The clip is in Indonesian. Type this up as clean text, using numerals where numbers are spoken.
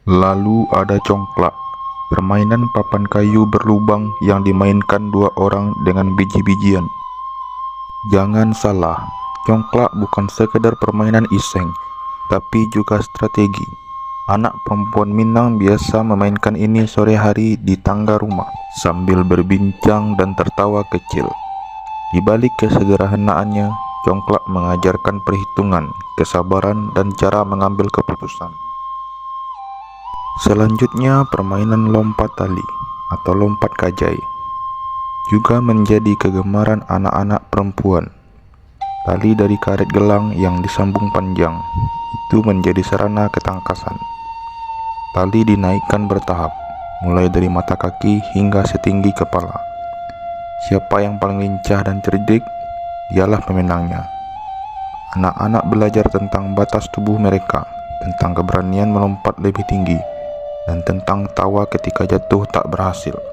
Lalu ada congklak, permainan papan kayu berlubang yang dimainkan dua orang dengan biji-bijian. Jangan salah, congklak bukan sekedar permainan iseng, tapi juga strategi. Anak perempuan Minang biasa memainkan ini sore hari di tangga rumah, sambil berbincang dan tertawa kecil. Di balik kesederhanaannya, congklak mengajarkan perhitungan, kesabaran, dan cara mengambil keputusan. Selanjutnya, permainan lompat tali atau lompat kajai juga menjadi kegemaran anak-anak perempuan. Tali dari karet gelang yang disambung panjang itu menjadi sarana ketangkasan. Tali dinaikkan bertahap, mulai dari mata kaki hingga setinggi kepala. Siapa yang paling lincah dan cerdik, dialah pemenangnya. Anak-anak belajar tentang batas tubuh mereka, tentang keberanian melompat lebih tinggi, dan tentang tawa ketika jatuh tak berhasil.